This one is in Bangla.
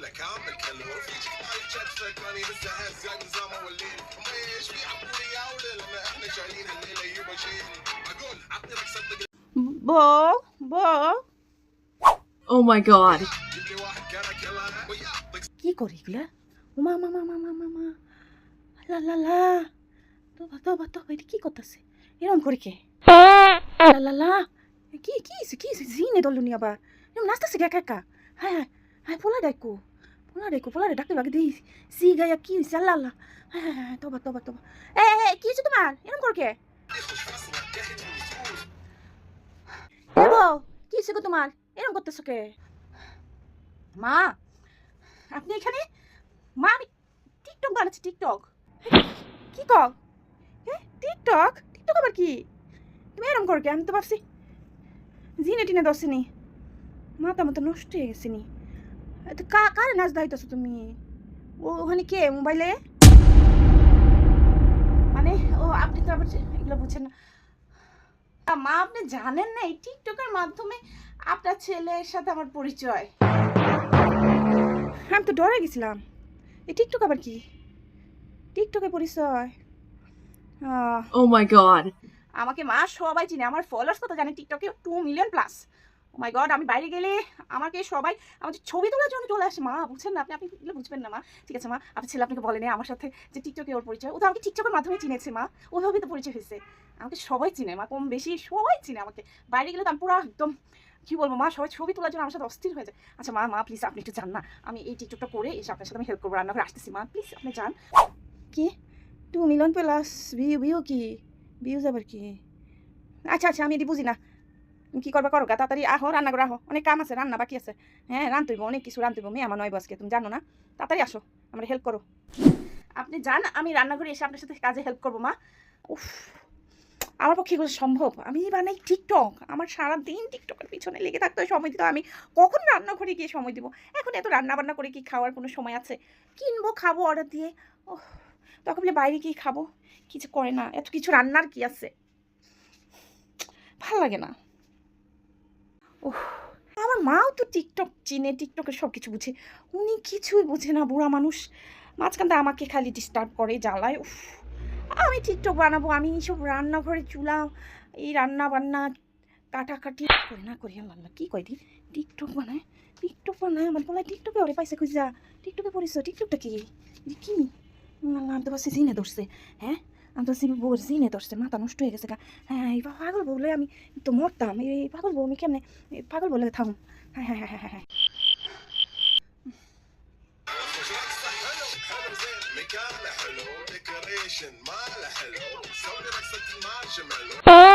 لك اعمل كلو فيك هاي شكلك اني لسه هزاك نظام والليل ايش في عبوري يا ولد لما احنا جايين الليله يبا شيل اقول عطني لك صدق বউ Oh my god. جيب لي واحد كرك يلا ويعطيك কি করে এগুলা মা মা মা মা মা মা মা লা লা লা তোবা তোবা তোবা এটা কি করতেছে এরকম করে কে লা লা লা কি জিনে দলুনি আবার এরকম নাচতেছে কে একা হ্যাঁ হ্যাঁ হ্যাঁ পোলা ডাকতে বাকি দিই সি গায়া কি হয়েছে আল্লাহ আল্লাহ হ্যাঁ হ্যাঁ হ্যাঁ তোবা তোবা তোবা কি হয়েছে তোমার এরকম করে কে يخش فصلك قاعد مسؤول বউ কি হয়েছে গো তোমার এরকম করতেছো কে মা আপনি এখানে মা আমি টিকটক বানাচ্ছি টিকটক কি কও হ্যাঁ টিকটক আবার কি তুমি এরকম করো কে আমি তো ভাবছি জিনে টিনে দশিনি মাথা মতো নষ্ট হয়ে গেছিনি তো কারে নাচ দাইতেছো তুমি ওখানে কে মোবাইলে মানে ও আপনি তো আবার এগুলো বুঝছেন না মা আপনি জানেন না এই টিকটকের মাধ্যমে আপনার ছেলের সাথে আমার পরিচয় আমি তো ডরে গেছিলাম এই টিকটক আবার কি টিকটকে পরিচয় Oh my god. আমাকে মা সবাই চিনে আমার ফলোয়ার্স কত জানে টিকটকে 2 মিলিয়ন প্লাস ও মাই গড আমি বাইরে গেলে আমাকে সবাই আমার ছবি তোলার জন্য চলে আসে মা বুঝছেন না আপনি এগুলো বুঝবেন না মা ঠিক আছে মা আপনার ছেলে আপনাকে বলেনি আমার সাথে যে টিকটকে ওর পরিচয় ও তো আমাকে টিকটকের মাধ্যমে চিনেছে মা ওইভাবেই তো পরিচয় হয়েছে আমাকে সবাই চিনে মা কম বেশি সবাই চিনে আমাকে বাইরে গেলে তো আমি পুরো একদম কি বলবো মা সবাই ছবি তোলার জন্য আমার সাথে অস্থির হয়ে যায় আচ্ছা মা প্লিজ আপনি একটু যান না আমি এই টিকটকটা করে এসে আপনার সাথে আমি হেল্প করবো রান্না করে আসতেছি মা প্লিজ আপনি যান কি 2 মিলিয়ন প্লাস ভিউ কি ভিউজ আবার কি আচ্ছা আমি এটি বুঝি না কি করবা করো গা তাড়াতাড়ি আহো রান্না করে আহো অনেক কাম আছে রান্না বাকি আছে হ্যাঁ রান্ধতেইব অনেক কিছু রান্ধতেইব মেয়ে আমার 9 বছকে তুমি জানো না তাড়াতাড়ি আসো আমরা হেল্প করো আপনি যান আমি রান্নাঘরে এসে আপনার সাথে কাজে হেল্প করবো মা উফ আমার পক্ষে এগুলো সম্ভব আমি বানাই টিকটক আমার সারাদিন টিকটকের পিছনে লেগে থাকতে হয় সময় দিতে আমি কখন রান্নাঘরে গিয়ে সময় দিব এখন এত রান্না বান্না করে কি খাওয়ার কোনো সময় আছে কিনবো খাবো অর্ডার দিয়ে ও তখন বলে বাইরে গিয়ে খাবো কিছু করে না এত কিছু রান্নার কি আছে ভালো লাগে না ও আমার মাও তো টিকটক চিনে টিকটকের সব কিছু বুঝে উনি কিছুই বোঝে না বুড়া মানুষ মাঝখানটা আমাকে খালি ডিস্টার্ব করে জ্বালায় উফ আমি টিকটক বানাবো আমি সব রান্নাঘরে চুলা এই রান্না বান্না কাটাকাটি করি আল্লাহ কি কয় টিকটক বানায় আমার বলায় টিকটকে ওরে পাইছে খুঁজা টিকটকে পড়েছ টিকটকটা কি আল্লাহ আমি তো পাচ্ছি জিনে ধরছে হ্যাঁ আমি তো বউর জিনে ধরছে মাথা নষ্ট হয়ে গেছে হ্যাঁ এই পাগল বউলে আমি তো মরতাম এই পাগল বউ আমি কেমনে পাগল বলে থাম হ্যাঁ مكانه حلو ديكوريشن ماله حلو سوي لك صدق المارشميلو